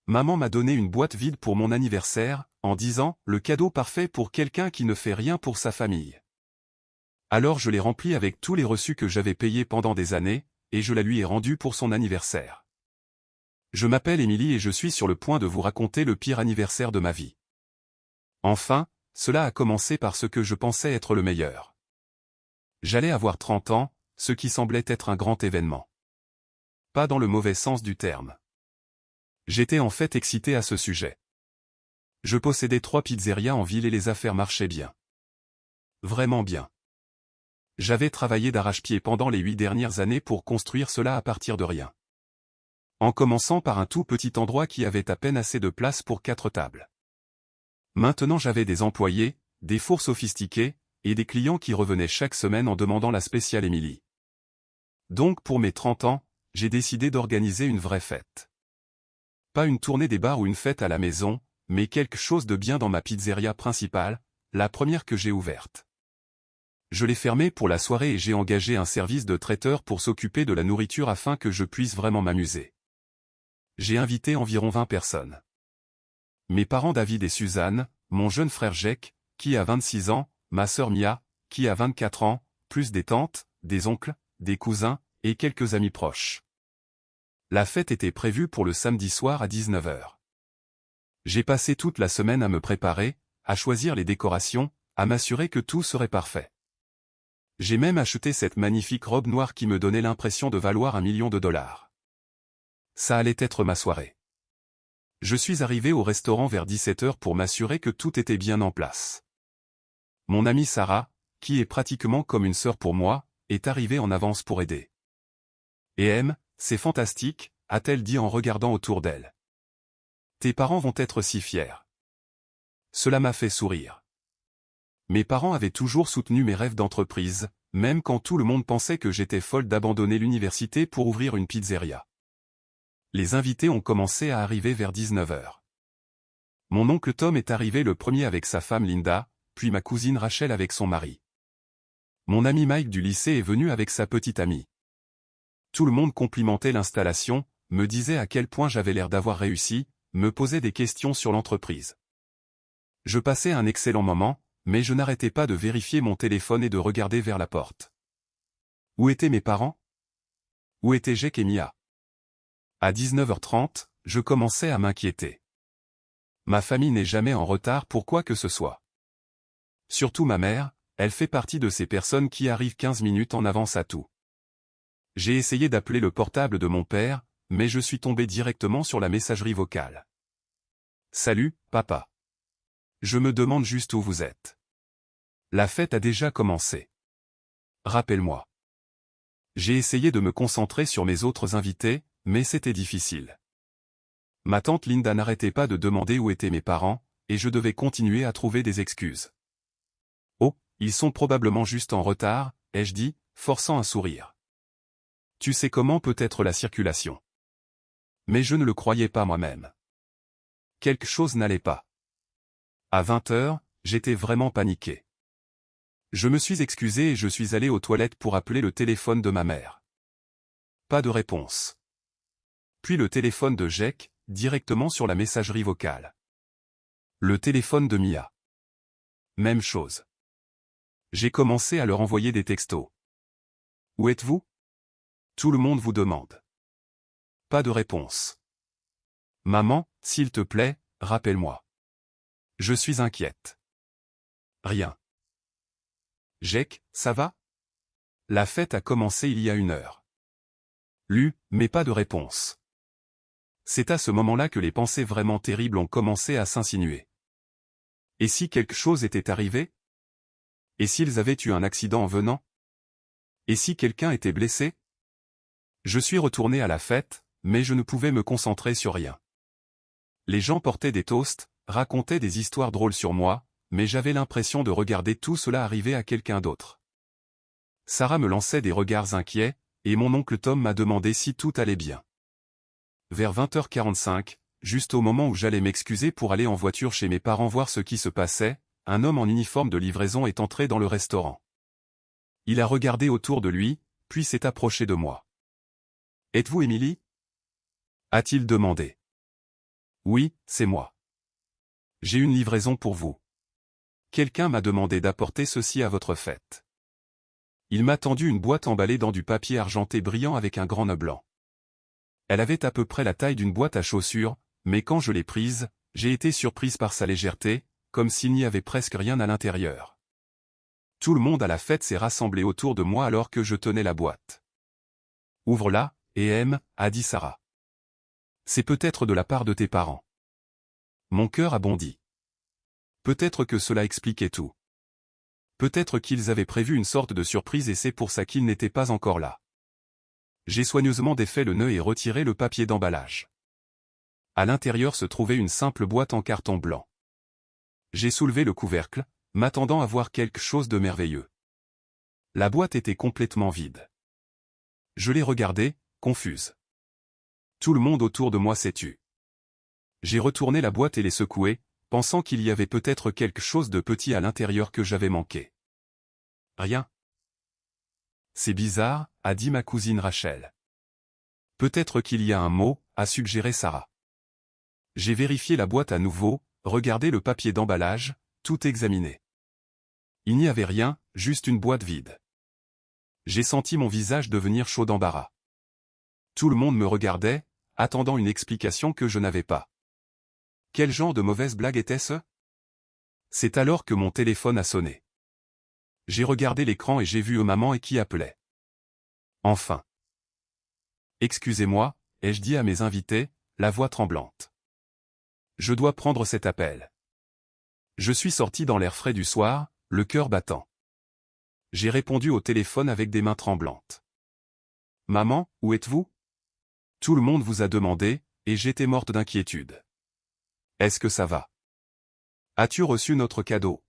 Maman m'a donné une boîte vide pour mon anniversaire, en disant « le cadeau parfait pour quelqu'un qui ne fait rien pour sa famille ». Alors je l'ai remplie avec tous les reçus que j'avais payés pendant des années, et je la lui ai rendue pour son anniversaire. Je m'appelle Émilie et je suis sur le point de vous raconter le pire anniversaire de ma vie. Enfin, cela a commencé par ce que je pensais être le meilleur. J'allais avoir 30 ans, ce qui semblait être un grand événement. Pas dans le mauvais sens du terme. J'étais en fait excité à ce sujet. Je possédais 3 pizzerias en ville et les affaires marchaient bien. Vraiment bien. J'avais travaillé d'arrache-pied pendant les 8 dernières années pour construire cela à partir de rien. En commençant par un tout petit endroit qui avait à peine assez de place pour 4 tables. Maintenant j'avais des employés, des fours sophistiqués, et des clients qui revenaient chaque semaine en demandant la spéciale Émilie. Donc pour mes 30 ans, j'ai décidé d'organiser une vraie fête. Pas une tournée des bars ou une fête à la maison, mais quelque chose de bien dans ma pizzeria principale, la première que j'ai ouverte. Je l'ai fermée pour la soirée et j'ai engagé un service de traiteur pour s'occuper de la nourriture afin que je puisse vraiment m'amuser. J'ai invité environ 20 personnes. Mes parents David et Suzanne, mon jeune frère Jake, qui a 26 ans, ma sœur Mia, qui a 24 ans, plus des tantes, des oncles, des cousins, et quelques amis proches. La fête était prévue pour le samedi soir à 19 h. J'ai passé toute la semaine à me préparer, à choisir les décorations, à m'assurer que tout serait parfait. J'ai même acheté cette magnifique robe noire qui me donnait l'impression de valoir $1 million. Ça allait être ma soirée. Je suis arrivé au restaurant vers 17 h pour m'assurer que tout était bien en place. Mon amie Sarah, qui est pratiquement comme une sœur pour moi, est arrivée en avance pour aider. Et c'est fantastique, a-t-elle dit en regardant autour d'elle. Tes parents vont être si fiers. Cela m'a fait sourire. Mes parents avaient toujours soutenu mes rêves d'entreprise, même quand tout le monde pensait que j'étais folle d'abandonner l'université pour ouvrir une pizzeria. Les invités ont commencé à arriver vers 19 h. Mon oncle Tom est arrivé le premier avec sa femme Linda, puis ma cousine Rachel avec son mari. Mon ami Mike du lycée est venu avec sa petite amie. Tout le monde complimentait l'installation, me disait à quel point j'avais l'air d'avoir réussi, me posait des questions sur l'entreprise. Je passais un excellent moment, mais je n'arrêtais pas de vérifier mon téléphone et de regarder vers la porte. Où étaient mes parents? Où étaient Jake et Mia? À 19 h 30, je commençais à m'inquiéter. Ma famille n'est jamais en retard pour quoi que ce soit. Surtout ma mère, elle fait partie de ces personnes qui arrivent 15 minutes en avance à tout. J'ai essayé d'appeler le portable de mon père, mais je suis tombé directement sur la messagerie vocale. Salut, papa. Je me demande juste où vous êtes. La fête a déjà commencé. Rappelle-moi. J'ai essayé de me concentrer sur mes autres invités, mais c'était difficile. Ma tante Linda n'arrêtait pas de demander où étaient mes parents, et je devais continuer à trouver des excuses. Oh, ils sont probablement juste en retard, ai-je dit, forçant un sourire. Tu sais comment peut être la circulation. Mais je ne le croyais pas moi-même. Quelque chose n'allait pas. À 20 h, j'étais vraiment paniqué. Je me suis excusé et je suis allé aux toilettes pour appeler le téléphone de ma mère. Pas de réponse. Puis le téléphone de Jake, directement sur la messagerie vocale. Le téléphone de Mia. Même chose. J'ai commencé à leur envoyer des textos. Où êtes-vous? Tout le monde vous demande. Pas de réponse. Maman, s'il te plaît, rappelle-moi. Je suis inquiète. Rien. Jake, ça va? La fête a commencé il y a 1 heure. Mais pas de réponse. C'est à ce moment-là que les pensées vraiment terribles ont commencé à s'insinuer. Et si quelque chose était arrivé? Et s'ils avaient eu un accident en venant? Et si quelqu'un était blessé? Je suis retourné à la fête, mais je ne pouvais me concentrer sur rien. Les gens portaient des toasts, racontaient des histoires drôles sur moi, mais j'avais l'impression de regarder tout cela arriver à quelqu'un d'autre. Sarah me lançait des regards inquiets, et mon oncle Tom m'a demandé si tout allait bien. Vers 20 h 45, juste au moment où j'allais m'excuser pour aller en voiture chez mes parents voir ce qui se passait, un homme en uniforme de livraison est entré dans le restaurant. Il a regardé autour de lui, puis s'est approché de moi. « Êtes-vous Émilie » a-t-il demandé. « Oui, c'est moi. J'ai une livraison pour vous. Quelqu'un m'a demandé d'apporter ceci à votre fête. Il m'a tendu une boîte emballée dans du papier argenté brillant avec un grand nœud blanc. Elle avait à peu près la taille d'une boîte à chaussures, mais quand je l'ai prise, j'ai été surprise par sa légèreté, comme s'il n'y avait presque rien à l'intérieur. Tout le monde à la fête s'est rassemblé autour de moi alors que je tenais la boîte. Ouvre-la, et aime, a dit Sarah. C'est peut-être de la part de tes parents. Mon cœur a bondi. Peut-être que cela expliquait tout. Peut-être qu'ils avaient prévu une sorte de surprise et c'est pour ça qu'ils n'étaient pas encore là. J'ai soigneusement défait le nœud et retiré le papier d'emballage. À l'intérieur se trouvait une simple boîte en carton blanc. J'ai soulevé le couvercle, m'attendant à voir quelque chose de merveilleux. La boîte était complètement vide. Je l'ai regardée, confuse. Tout le monde autour de moi s'est tu. J'ai retourné la boîte et l'ai secouée, pensant qu'il y avait peut-être quelque chose de petit à l'intérieur que j'avais manqué. Rien. C'est bizarre, a dit ma cousine Rachel. Peut-être qu'il y a un mot, a suggéré Sarah. J'ai vérifié la boîte à nouveau, regardé le papier d'emballage, tout examiné. Il n'y avait rien, juste une boîte vide. J'ai senti mon visage devenir chaud d'embarras. Tout le monde me regardait, attendant une explication que je n'avais pas. Quel genre de mauvaise blague était-ce? C'est alors que mon téléphone a sonné. J'ai regardé l'écran et j'ai vu maman et qui appelait. Enfin. Excusez-moi, ai-je dit à mes invités, la voix tremblante. Je dois prendre cet appel. Je suis sorti dans l'air frais du soir, le cœur battant. J'ai répondu au téléphone avec des mains tremblantes. Maman, où êtes-vous? Tout le monde vous a demandé, et j'étais morte d'inquiétude. Est-ce que ça va? As-tu reçu notre cadeau?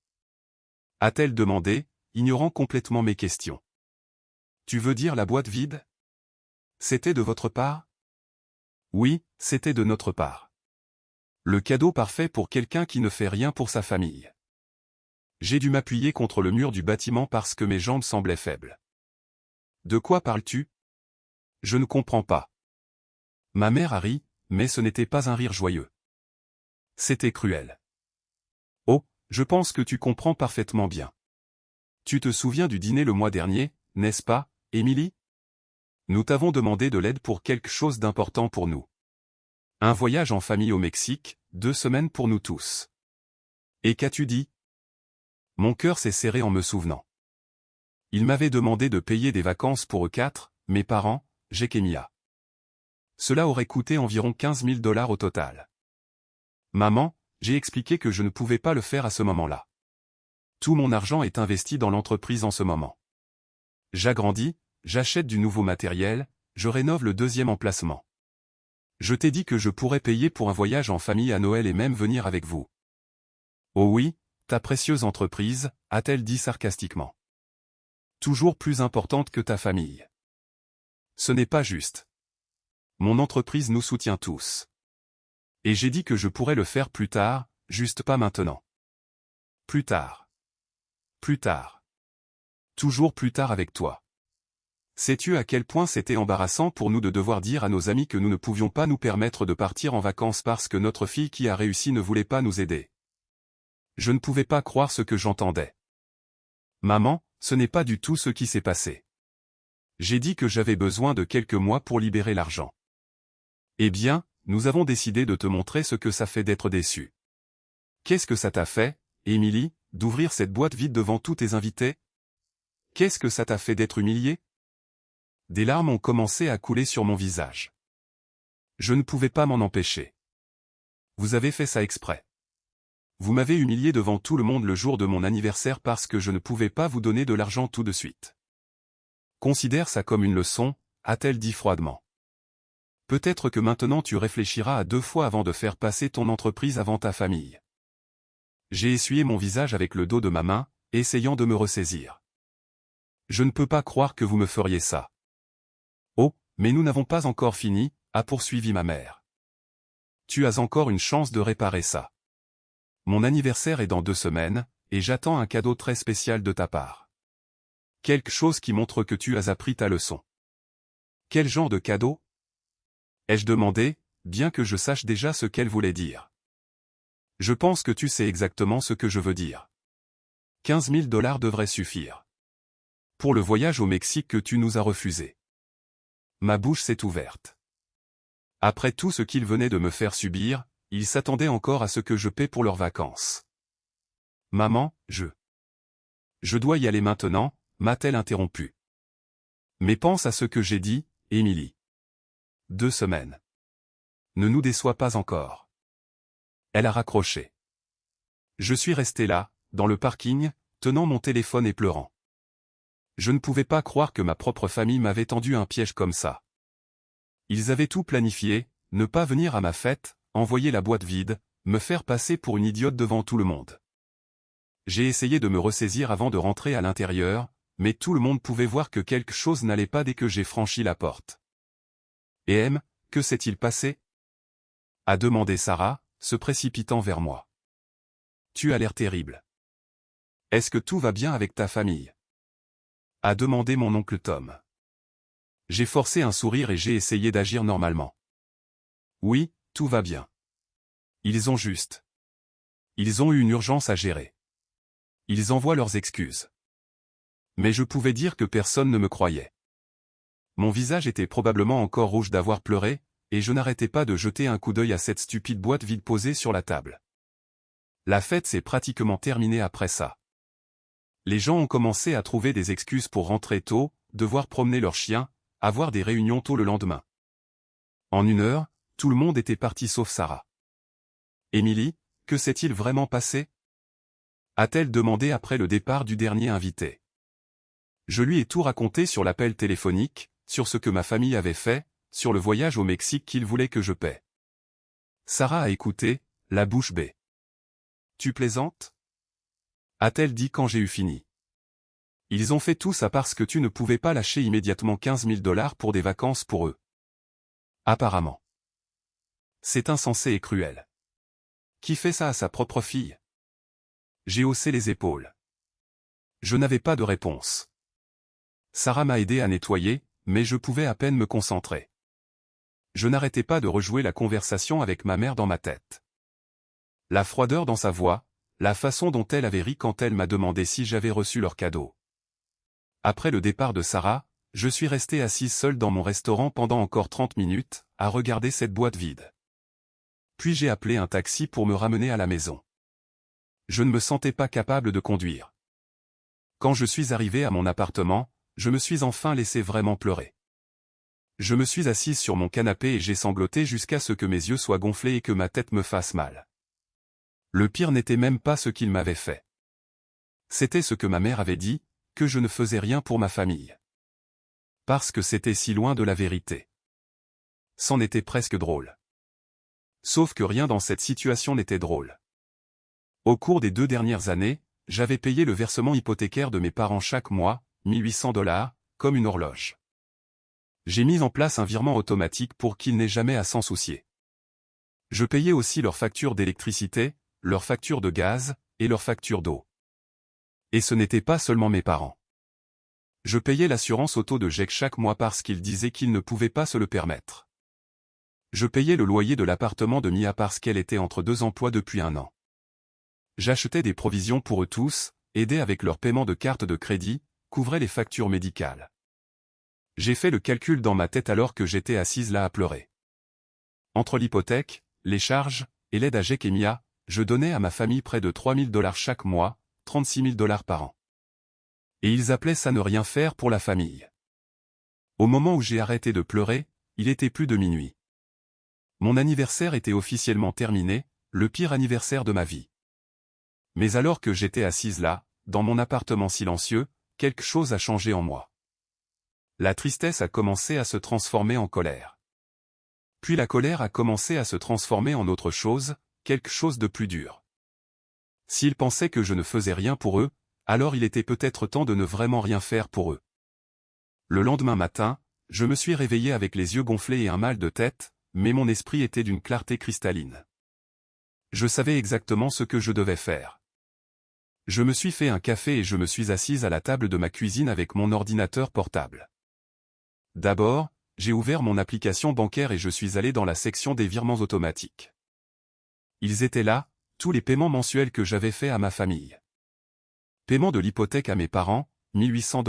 A-t-elle demandé, ignorant complètement mes questions. Tu veux dire la boîte vide? C'était de votre part? Oui, c'était de notre part. Le cadeau parfait pour quelqu'un qui ne fait rien pour sa famille. J'ai dû m'appuyer contre le mur du bâtiment parce que mes jambes semblaient faibles. De quoi parles-tu? Je ne comprends pas. Ma mère a ri, mais ce n'était pas un rire joyeux. C'était cruel. Oh, je pense que tu comprends parfaitement bien. Tu te souviens du dîner le mois dernier, n'est-ce pas, Émilie? Nous t'avons demandé de l'aide pour quelque chose d'important pour nous. Un voyage en famille au Mexique, 2 semaines pour nous tous. Et qu'as-tu dit? Mon cœur s'est serré en me souvenant. Il m'avait demandé de payer des vacances pour eux 4, mes parents, Jake et Mia. Cela aurait coûté environ 15 000 $ au total. Maman, j'ai expliqué que je ne pouvais pas le faire à ce moment-là. Tout mon argent est investi dans l'entreprise en ce moment. J'agrandis, j'achète du nouveau matériel, je rénove le 2e emplacement. Je t'ai dit que je pourrais payer pour un voyage en famille à Noël et même venir avec vous. Oh oui, ta précieuse entreprise, a-t-elle dit sarcastiquement. Toujours plus importante que ta famille. Ce n'est pas juste. Mon entreprise nous soutient tous. Et j'ai dit que je pourrais le faire plus tard, juste pas maintenant. Plus tard. Plus tard. Toujours plus tard avec toi. Sais-tu à quel point c'était embarrassant pour nous de devoir dire à nos amis que nous ne pouvions pas nous permettre de partir en vacances parce que notre fille qui a réussi ne voulait pas nous aider? Je ne pouvais pas croire ce que j'entendais. Maman, ce n'est pas du tout ce qui s'est passé. J'ai dit que j'avais besoin de quelques mois pour libérer l'argent. Eh bien, nous avons décidé de te montrer ce que ça fait d'être déçu. Qu'est-ce que ça t'a fait, Émilie, d'ouvrir cette boîte vide devant tous tes invités? Qu'est-ce que ça t'a fait d'être humiliée? Des larmes ont commencé à couler sur mon visage. Je ne pouvais pas m'en empêcher. Vous avez fait ça exprès. Vous m'avez humilié devant tout le monde le jour de mon anniversaire parce que je ne pouvais pas vous donner de l'argent tout de suite. Considère ça comme une leçon, a-t-elle dit froidement. Peut-être que maintenant tu réfléchiras à 2 fois avant de faire passer ton entreprise avant ta famille. J'ai essuyé mon visage avec le dos de ma main, essayant de me ressaisir. Je ne peux pas croire que vous me feriez ça. Oh, mais nous n'avons pas encore fini, a poursuivi ma mère. Tu as encore une chance de réparer ça. Mon anniversaire est dans 2 semaines, et j'attends un cadeau très spécial de ta part. Quelque chose qui montre que tu as appris ta leçon. Quel genre de cadeau? Ai-je demandé, bien que je sache déjà ce qu'elle voulait dire. Je pense que tu sais exactement ce que je veux dire. 15 000 $ devraient suffire. Pour le voyage au Mexique que tu nous as refusé. Ma bouche s'est ouverte. Après tout ce qu'ils venaient de me faire subir, ils s'attendaient encore à ce que je paie pour leurs vacances. Maman, Je dois y aller maintenant, m'a-t-elle interrompu. Mais pense à ce que j'ai dit, Émilie. 2 semaines. Ne nous déçois pas encore. Elle a raccroché. Je suis resté là, dans le parking, tenant mon téléphone et pleurant. Je ne pouvais pas croire que ma propre famille m'avait tendu un piège comme ça. Ils avaient tout planifié, ne pas venir à ma fête, envoyer la boîte vide, me faire passer pour une idiote devant tout le monde. J'ai essayé de me ressaisir avant de rentrer à l'intérieur, mais tout le monde pouvait voir que quelque chose n'allait pas dès que j'ai franchi la porte. Et M, que s'est-il passé? A demandé Sarah, se précipitant vers moi. Tu as l'air terrible. Est-ce que tout va bien avec ta famille? A demandé mon oncle Tom. J'ai forcé un sourire et j'ai essayé d'agir normalement. Oui, tout va bien. Ils ont eu une urgence à gérer. Ils envoient leurs excuses. Mais je pouvais dire que personne ne me croyait. Mon visage était probablement encore rouge d'avoir pleuré, et je n'arrêtais pas de jeter un coup d'œil à cette stupide boîte vide posée sur la table. La fête s'est pratiquement terminée après ça. Les gens ont commencé à trouver des excuses pour rentrer tôt, devoir promener leurs chiens, avoir des réunions tôt le lendemain. En 1 heure, tout le monde était parti sauf Sarah. Émilie, que s'est-il vraiment passé? A-t-elle demandé après le départ du dernier invité. Je lui ai tout raconté sur l'appel téléphonique, sur ce que ma famille avait fait, sur le voyage au Mexique qu'ils voulaient que je paie. Sarah a écouté, la bouche bée. Tu plaisantes? A-t-elle dit quand j'ai eu fini. Ils ont fait tout ça parce que tu ne pouvais pas lâcher immédiatement 15 000 $ pour des vacances pour eux. Apparemment. C'est insensé et cruel. Qui fait ça à sa propre fille? J'ai haussé les épaules. Je n'avais pas de réponse. Sarah m'a aidé à nettoyer, mais je pouvais à peine me concentrer. Je n'arrêtais pas de rejouer la conversation avec ma mère dans ma tête. La froideur dans sa voix, la façon dont elle avait ri quand elle m'a demandé si j'avais reçu leur cadeau. Après le départ de Sarah, je suis resté assise seule dans mon restaurant pendant encore 30 minutes, à regarder cette boîte vide. Puis j'ai appelé un taxi pour me ramener à la maison. Je ne me sentais pas capable de conduire. Quand je suis arrivé à mon appartement, je me suis enfin laissé vraiment pleurer. Je me suis assise sur mon canapé et j'ai sangloté jusqu'à ce que mes yeux soient gonflés et que ma tête me fasse mal. Le pire n'était même pas ce qu'il m'avait fait. C'était ce que ma mère avait dit, que je ne faisais rien pour ma famille. Parce que c'était si loin de la vérité. C'en était presque drôle. Sauf que rien dans cette situation n'était drôle. Au cours des 2 dernières années, j'avais payé le versement hypothécaire de mes parents chaque mois, 1 800 $, comme une horloge. J'ai mis en place un virement automatique pour qu'ils n'aient jamais à s'en soucier. Je payais aussi leurs factures d'électricité, leurs factures de gaz, et leurs factures d'eau. Et ce n'était pas seulement mes parents. Je payais l'assurance auto de Jake chaque mois parce qu'ils disaient qu'ils ne pouvaient pas se le permettre. Je payais le loyer de l'appartement de Mia parce qu'elle était entre 2 emplois depuis 1 an. J'achetais des provisions pour eux tous, aidais avec leur paiement de carte de crédit, couvrais les factures médicales. J'ai fait le calcul dans ma tête alors que j'étais assise là à pleurer. Entre l'hypothèque, les charges, et l'aide à Jake et Mia, je donnais à ma famille près de 3 000 $ chaque mois, 36 000 $ par an. Et ils appelaient ça ne rien faire pour la famille. Au moment où j'ai arrêté de pleurer, il était plus de minuit. Mon anniversaire était officiellement terminé, le pire anniversaire de ma vie. Mais alors que j'étais assise là, dans mon appartement silencieux, quelque chose a changé en moi. La tristesse a commencé à se transformer en colère. Puis la colère a commencé à se transformer en autre chose, quelque chose de plus dur. S'ils pensaient que je ne faisais rien pour eux, alors il était peut-être temps de ne vraiment rien faire pour eux. Le lendemain matin, je me suis réveillé avec les yeux gonflés et un mal de tête, mais mon esprit était d'une clarté cristalline. Je savais exactement ce que je devais faire. Je me suis fait un café et je me suis assise à la table de ma cuisine avec mon ordinateur portable. D'abord, j'ai ouvert mon application bancaire et je suis allé dans la section des virements automatiques. Ils étaient là, tous les paiements mensuels que j'avais faits à ma famille. Paiement de l'hypothèque à mes parents, $1 800,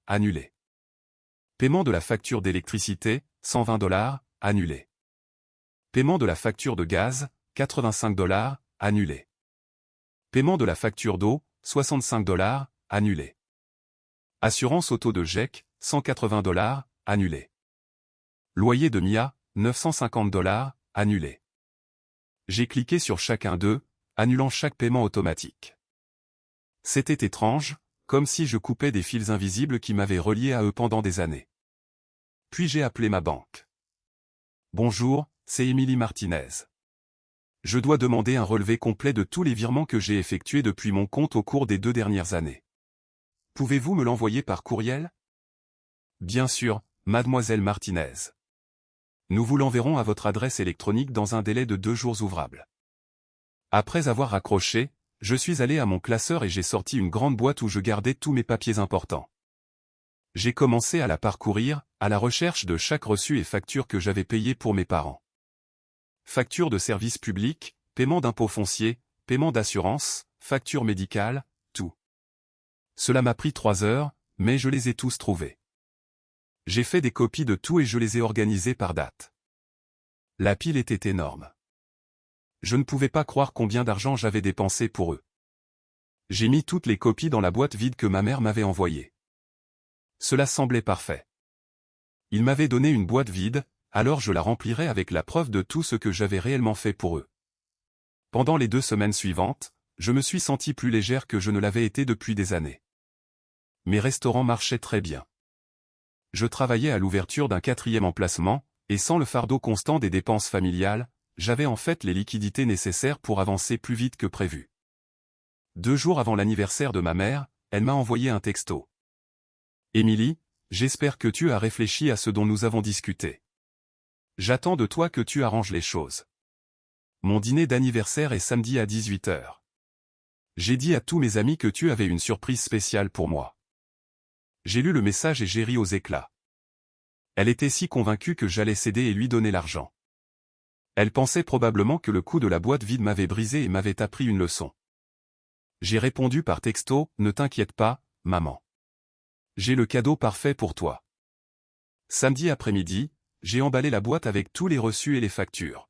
annulé. Paiement de la facture d'électricité, $120, annulé. Paiement de la facture de gaz, $85, annulé. Paiement de la facture d'eau, $65, annulé. Assurance auto de GEC, $180, annulé. Loyer de Mia, $950, annulé. J'ai cliqué sur chacun d'eux, annulant chaque paiement automatique. C'était étrange, comme si je coupais des fils invisibles qui m'avaient relié à eux pendant des années. Puis j'ai appelé ma banque. Bonjour, c'est Émilie Martinez. Je dois demander un relevé complet de tous les virements que j'ai effectués depuis mon compte au cours des 2 dernières années. Pouvez-vous me l'envoyer par courriel? Bien sûr, mademoiselle Martinez. Nous vous l'enverrons à votre adresse électronique dans un délai de 2 jours ouvrables. Après avoir raccroché, je suis allé à mon classeur et j'ai sorti une grande boîte où je gardais tous mes papiers importants. J'ai commencé à la parcourir, à la recherche de chaque reçu et facture que j'avais payé pour mes parents. Facture de services publics, paiement d'impôts fonciers, paiement d'assurance, facture médicale, tout. Cela m'a pris 3 heures, mais je les ai tous trouvés. J'ai fait des copies de tout et je les ai organisés par date. La pile était énorme. Je ne pouvais pas croire combien d'argent j'avais dépensé pour eux. J'ai mis toutes les copies dans la boîte vide que ma mère m'avait envoyée. Cela semblait parfait. Il m'avait donné une boîte vide, alors je la remplirais avec la preuve de tout ce que j'avais réellement fait pour eux. Pendant les 2 semaines suivantes, je me suis senti plus légère que je ne l'avais été depuis des années. Mes restaurants marchaient très bien. Je travaillais à l'ouverture d'un 4e emplacement, et sans le fardeau constant des dépenses familiales, j'avais en fait les liquidités nécessaires pour avancer plus vite que prévu. 2 jours avant l'anniversaire de ma mère, elle m'a envoyé un texto. Émilie, j'espère que tu as réfléchi à ce dont nous avons discuté. J'attends de toi que tu arranges les choses. Mon dîner d'anniversaire est samedi à 18 h. J'ai dit à tous mes amis que tu avais une surprise spéciale pour moi. J'ai lu le message et j'ai ri aux éclats. Elle était si convaincue que j'allais céder et lui donner l'argent. Elle pensait probablement que le coup de la boîte vide m'avait brisé et m'avait appris une leçon. J'ai répondu par texto, ne t'inquiète pas, maman. J'ai le cadeau parfait pour toi. Samedi après-midi, j'ai emballé la boîte avec tous les reçus et les factures.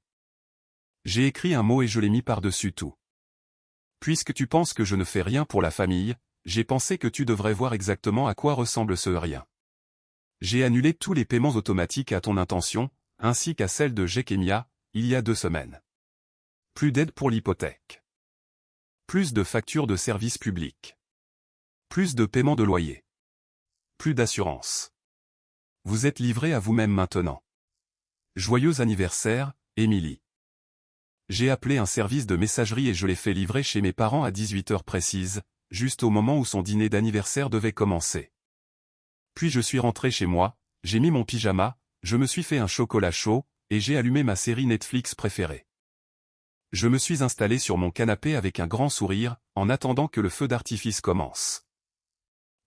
J'ai écrit un mot et je l'ai mis par-dessus tout. Puisque tu penses que je ne fais rien pour la famille, j'ai pensé que tu devrais voir exactement à quoi ressemble ce rien. J'ai annulé tous les paiements automatiques à ton intention, ainsi qu'à celle de GEC et Mia, il y a 2 semaines. Plus d'aide pour l'hypothèque. Plus de factures de services publics. Plus de paiements de loyer. Plus d'assurance. Vous êtes livré à vous-même maintenant. Joyeux anniversaire, Émilie. J'ai appelé un service de messagerie et je l'ai fait livrer chez mes parents à 18 h précises, juste au moment où son dîner d'anniversaire devait commencer. Puis je suis rentré chez moi, j'ai mis mon pyjama, je me suis fait un chocolat chaud, et j'ai allumé ma série Netflix préférée. Je me suis installé sur mon canapé avec un grand sourire, en attendant que le feu d'artifice commence.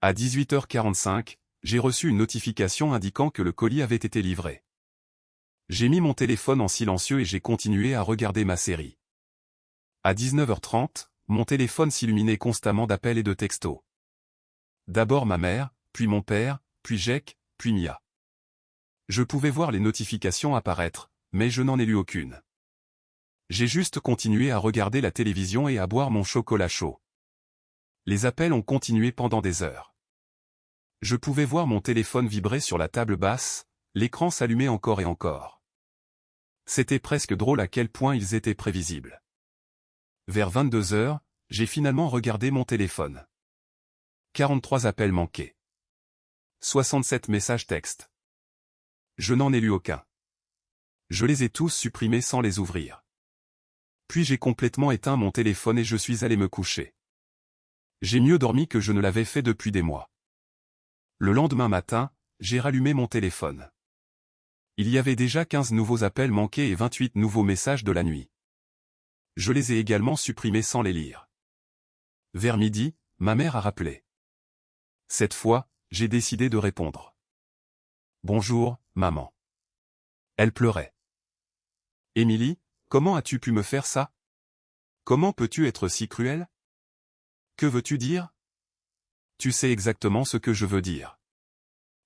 À 18 h 45, j'ai reçu une notification indiquant que le colis avait été livré. J'ai mis mon téléphone en silencieux et j'ai continué à regarder ma série. À 19 h 30, mon téléphone s'illuminait constamment d'appels et de textos. D'abord ma mère, puis mon père, puis GEC, puis Mia. Je pouvais voir les notifications apparaître, mais je n'en ai lu aucune. J'ai juste continué à regarder la télévision et à boire mon chocolat chaud. Les appels ont continué pendant des heures. Je pouvais voir mon téléphone vibrer sur la table basse, l'écran s'allumait encore et encore. C'était presque drôle à quel point ils étaient prévisibles. Vers 22 h, j'ai finalement regardé mon téléphone. 43 appels manqués. 67 messages textes. Je n'en ai lu aucun. Je les ai tous supprimés sans les ouvrir. Puis j'ai complètement éteint mon téléphone et je suis allé me coucher. J'ai mieux dormi que je ne l'avais fait depuis des mois. Le lendemain matin, j'ai rallumé mon téléphone. Il y avait déjà 15 nouveaux appels manqués et 28 nouveaux messages de la nuit. Je les ai également supprimés sans les lire. Vers midi, ma mère a rappelé. Cette fois, j'ai décidé de répondre. Bonjour, maman. Elle pleurait. Émilie, comment as-tu pu me faire ça? Comment peux-tu être si cruel? Que veux-tu dire? Tu sais exactement ce que je veux dire.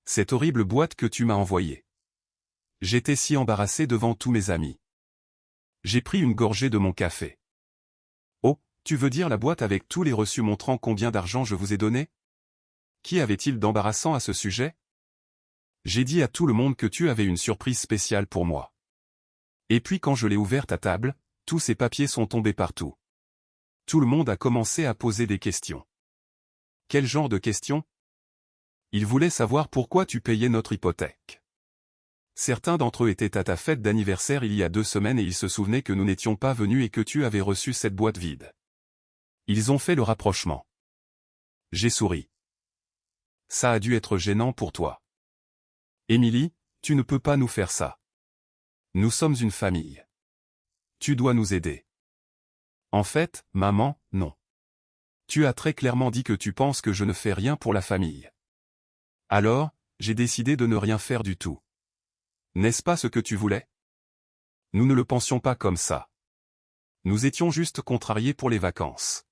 Cette horrible boîte que tu m'as envoyée. J'étais si embarrassé devant tous mes amis. J'ai pris une gorgée de mon café. Oh, tu veux dire la boîte avec tous les reçus montrant combien d'argent je vous ai donné? Qu'y avait-il d'embarrassant à ce sujet? J'ai dit à tout le monde que tu avais une surprise spéciale pour moi. Et puis quand je l'ai ouverte à table, tous ces papiers sont tombés partout. Tout le monde a commencé à poser des questions. Quel genre de questions? Ils voulaient savoir pourquoi tu payais notre hypothèque. Certains d'entre eux étaient à ta fête d'anniversaire il y a 2 semaines et ils se souvenaient que nous n'étions pas venus et que tu avais reçu cette boîte vide. Ils ont fait le rapprochement. J'ai souri. Ça a dû être gênant pour toi. Émilie, tu ne peux pas nous faire ça. Nous sommes une famille. Tu dois nous aider. En fait, maman, non. Tu as très clairement dit que tu penses que je ne fais rien pour la famille. Alors, j'ai décidé de ne rien faire du tout. N'est-ce pas ce que tu voulais? Nous ne le pensions pas comme ça. Nous étions juste contrariés pour les vacances.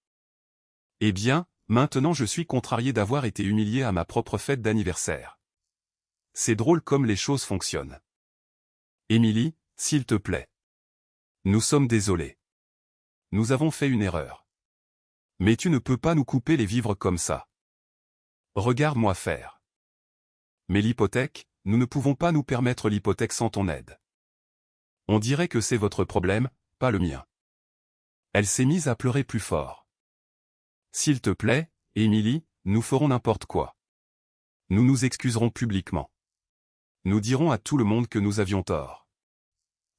Eh bien, maintenant je suis contrarié d'avoir été humilié à ma propre fête d'anniversaire. C'est drôle comme les choses fonctionnent. Émilie, s'il te plaît. Nous sommes désolés. Nous avons fait une erreur. Mais tu ne peux pas nous couper les vivres comme ça. Regarde-moi faire. Mais l'hypothèque, nous ne pouvons pas nous permettre l'hypothèque sans ton aide. On dirait que c'est votre problème, pas le mien. Elle s'est mise à pleurer plus fort. S'il te plaît, Émilie, nous ferons n'importe quoi. Nous nous excuserons publiquement. Nous dirons à tout le monde que nous avions tort.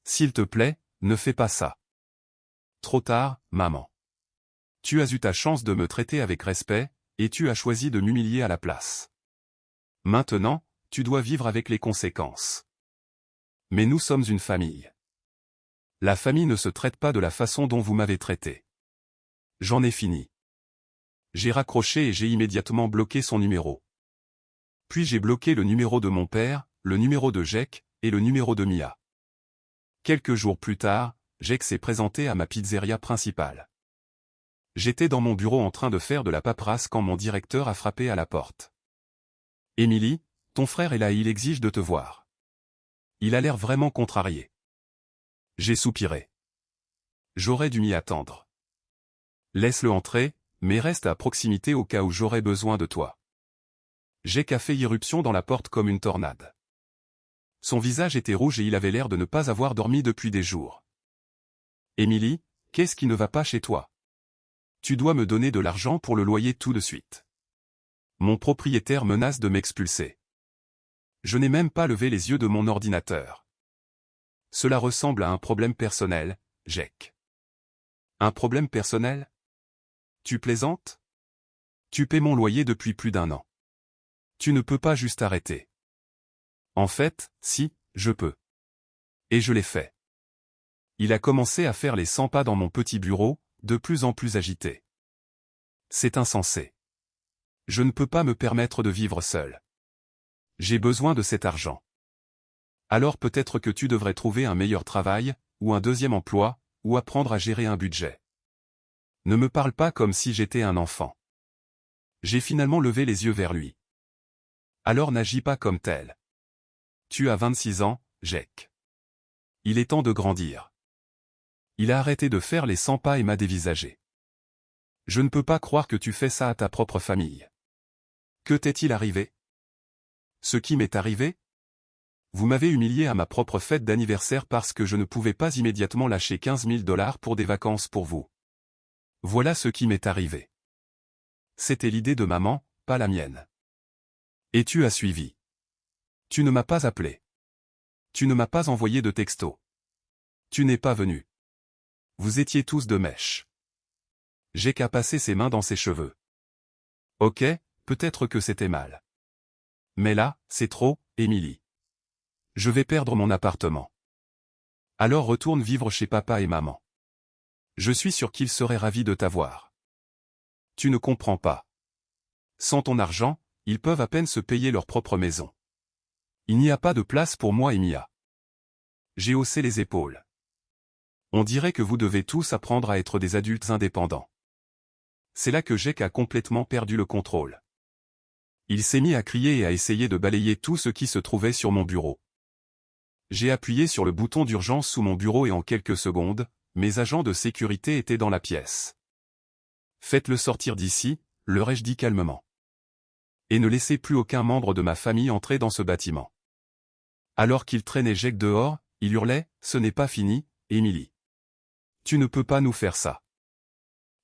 S'il te plaît, ne fais pas ça. Trop tard, maman. Tu as eu ta chance de me traiter avec respect, et tu as choisi de m'humilier à la place. Maintenant, tu dois vivre avec les conséquences. Mais nous sommes une famille. La famille ne se traite pas de la façon dont vous m'avez traité. J'en ai fini. J'ai raccroché et j'ai immédiatement bloqué son numéro. Puis j'ai bloqué le numéro de mon père, le numéro de Jake, et le numéro de Mia. Quelques jours plus tard, Jake s'est présenté à ma pizzeria principale. J'étais dans mon bureau en train de faire de la paperasse quand mon directeur a frappé à la porte. Émilie, ton frère est là et il exige de te voir. Il a l'air vraiment contrarié. J'ai soupiré. J'aurais dû m'y attendre. Laisse-le entrer, mais reste à proximité au cas où j'aurais besoin de toi. Jake a fait irruption dans la porte comme une tornade. Son visage était rouge et il avait l'air de ne pas avoir dormi depuis des jours. Émilie, qu'est-ce qui ne va pas chez toi? Tu dois me donner de l'argent pour le loyer tout de suite. Mon propriétaire menace de m'expulser. Je n'ai même pas levé les yeux de mon ordinateur. Cela ressemble à un problème personnel, Jake. Un problème personnel? Tu plaisantes? Tu paies mon loyer depuis plus d'1 an. Tu ne peux pas juste arrêter. En fait, si, je peux. Et je l'ai fait. Il a commencé à faire les 100 pas dans mon petit bureau, de plus en plus agité. C'est insensé. Je ne peux pas me permettre de vivre seul. J'ai besoin de cet argent. Alors peut-être que tu devrais trouver un meilleur travail, ou un deuxième emploi, ou apprendre à gérer un budget. Ne me parle pas comme si j'étais un enfant. J'ai finalement levé les yeux vers lui. Alors n'agis pas comme tel. Tu as 26 ans, Jake. Il est temps de grandir. Il a arrêté de faire les 100 pas et m'a dévisagé. Je ne peux pas croire que tu fais ça à ta propre famille. Que t'est-il arrivé? Ce qui m'est arrivé? Vous m'avez humilié à ma propre fête d'anniversaire parce que je ne pouvais pas immédiatement lâcher 15 000 $ pour des vacances pour vous. Voilà ce qui m'est arrivé. C'était l'idée de maman, pas la mienne. Et tu as suivi. Tu ne m'as pas appelé. Tu ne m'as pas envoyé de texto. Tu n'es pas venu. Vous étiez tous de mèche. J'ai qu'à passer ses mains dans ses cheveux. Ok, peut-être que c'était mal. Mais là, c'est trop, Émilie. Je vais perdre mon appartement. Alors retourne vivre chez papa et maman. Je suis sûr qu'ils seraient ravis de t'avoir. Tu ne comprends pas. Sans ton argent, ils peuvent à peine se payer leur propre maison. Il n'y a pas de place pour moi et Mia. J'ai haussé les épaules. On dirait que vous devez tous apprendre à être des adultes indépendants. C'est là que Jake a complètement perdu le contrôle. Il s'est mis à crier et à essayer de balayer tout ce qui se trouvait sur mon bureau. J'ai appuyé sur le bouton d'urgence sous mon bureau et en quelques secondes, mes agents de sécurité étaient dans la pièce. Faites-le sortir d'ici, leur ai-je dit calmement. Et ne laissez plus aucun membre de ma famille entrer dans ce bâtiment. Alors qu'il traînait Jake dehors, il hurlait, ce n'est pas fini, Emily. Tu ne peux pas nous faire ça.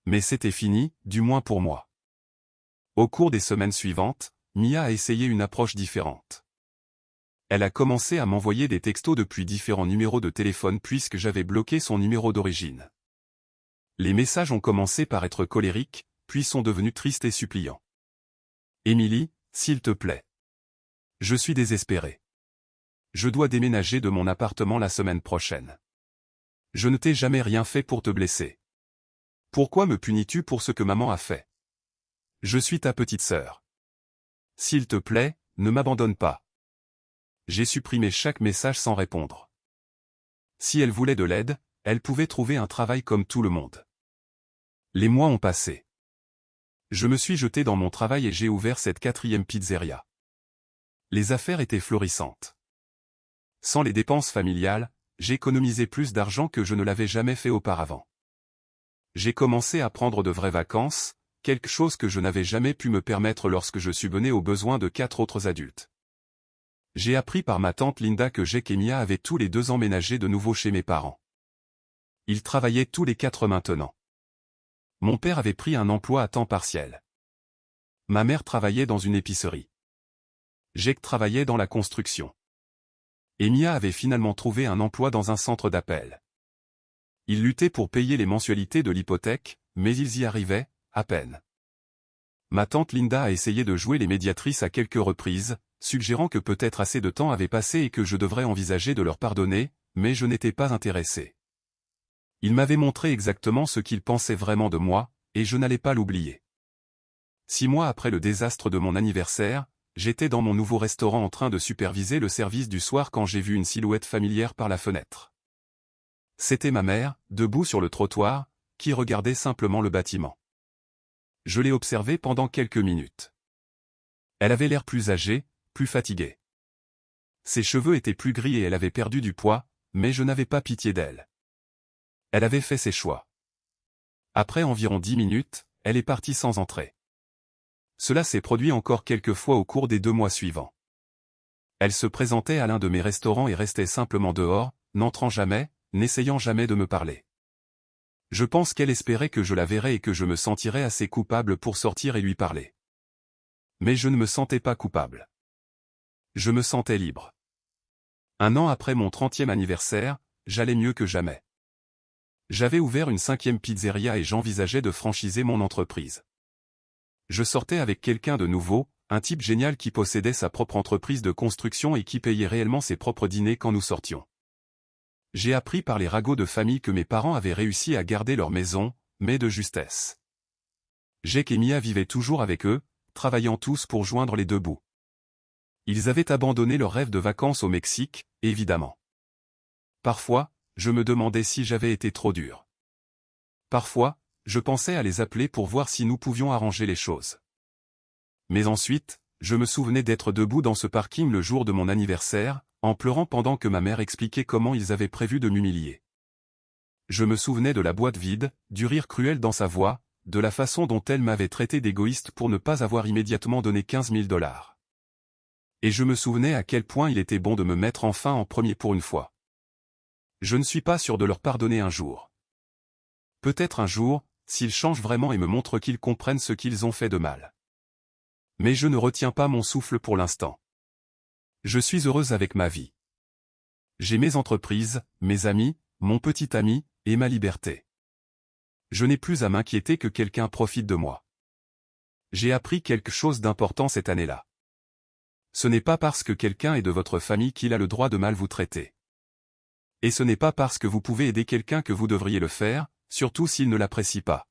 Mais c'était fini, du moins pour moi. Au cours des semaines suivantes, Mia a essayé une approche différente. Elle a commencé à m'envoyer des textos depuis différents numéros de téléphone puisque j'avais bloqué son numéro d'origine. Les messages ont commencé par être colériques, puis sont devenus tristes et suppliants. Emily, s'il te plaît. Je suis désespéré. Je dois déménager de mon appartement la semaine prochaine. Je ne t'ai jamais rien fait pour te blesser. Pourquoi me punis-tu pour ce que maman a fait? Je suis ta petite sœur. S'il te plaît, ne m'abandonne pas. J'ai supprimé chaque message sans répondre. Si elle voulait de l'aide, elle pouvait trouver un travail comme tout le monde. Les mois ont passé. Je me suis jeté dans mon travail et j'ai ouvert cette 4e pizzeria. Les affaires étaient florissantes. Sans les dépenses familiales, j'ai économisé plus d'argent que je ne l'avais jamais fait auparavant. J'ai commencé à prendre de vraies vacances, quelque chose que je n'avais jamais pu me permettre lorsque je subvenais aux besoins de 4 autres adultes. J'ai appris par ma tante Linda que Jake et Mia avaient tous les 2 emménagé de nouveau chez mes parents. Ils travaillaient tous les 4 maintenant. Mon père avait pris un emploi à temps partiel. Ma mère travaillait dans une épicerie. Jake travaillait dans la construction. Et Mia avait finalement trouvé un emploi dans un centre d'appel. Ils luttaient pour payer les mensualités de l'hypothèque, mais ils y arrivaient, à peine. Ma tante Linda a essayé de jouer les médiatrices à quelques reprises, suggérant que peut-être assez de temps avait passé et que je devrais envisager de leur pardonner, mais je n'étais pas intéressé. Ils m'avaient montré exactement ce qu'ils pensaient vraiment de moi, et je n'allais pas l'oublier. 6 mois après le désastre de mon anniversaire, j'étais dans mon nouveau restaurant en train de superviser le service du soir quand j'ai vu une silhouette familière par la fenêtre. C'était ma mère, debout sur le trottoir, qui regardait simplement le bâtiment. Je l'ai observée pendant quelques minutes. Elle avait l'air plus âgée, plus fatiguée. Ses cheveux étaient plus gris et elle avait perdu du poids, mais je n'avais pas pitié d'elle. Elle avait fait ses choix. Après environ 10 minutes, elle est partie sans entrer. Cela s'est produit encore quelques fois au cours des 2 mois suivants. Elle se présentait à l'un de mes restaurants et restait simplement dehors, n'entrant jamais, n'essayant jamais de me parler. Je pense qu'elle espérait que je la verrais et que je me sentirais assez coupable pour sortir et lui parler. Mais je ne me sentais pas coupable. Je me sentais libre. 1 an après mon 30e anniversaire, j'allais mieux que jamais. J'avais ouvert une 5e pizzeria et j'envisageais de franchiser mon entreprise. Je sortais avec quelqu'un de nouveau, un type génial qui possédait sa propre entreprise de construction et qui payait réellement ses propres dîners quand nous sortions. J'ai appris par les ragots de famille que mes parents avaient réussi à garder leur maison, mais de justesse. Jake et Mia vivaient toujours avec eux, travaillant tous pour joindre les 2 bouts. Ils avaient abandonné leur rêve de vacances au Mexique, évidemment. Parfois, je me demandais si j'avais été trop dur. Parfois, je pensais à les appeler pour voir si nous pouvions arranger les choses. Mais ensuite, je me souvenais d'être debout dans ce parking le jour de mon anniversaire, en pleurant pendant que ma mère expliquait comment ils avaient prévu de m'humilier. Je me souvenais de la boîte vide, du rire cruel dans sa voix, de la façon dont elle m'avait traité d'égoïste pour ne pas avoir immédiatement donné 15 000 $. Et je me souvenais à quel point il était bon de me mettre enfin en premier pour une fois. Je ne suis pas sûr de leur pardonner un jour. Peut-être un jour, s'ils changent vraiment et me montrent qu'ils comprennent ce qu'ils ont fait de mal. Mais je ne retiens pas mon souffle pour l'instant. Je suis heureuse avec ma vie. J'ai mes entreprises, mes amis, mon petit ami, et ma liberté. Je n'ai plus à m'inquiéter que quelqu'un profite de moi. J'ai appris quelque chose d'important cette année-là. Ce n'est pas parce que quelqu'un est de votre famille qu'il a le droit de mal vous traiter. Et ce n'est pas parce que vous pouvez aider quelqu'un que vous devriez le faire, surtout s'il ne l'apprécie pas.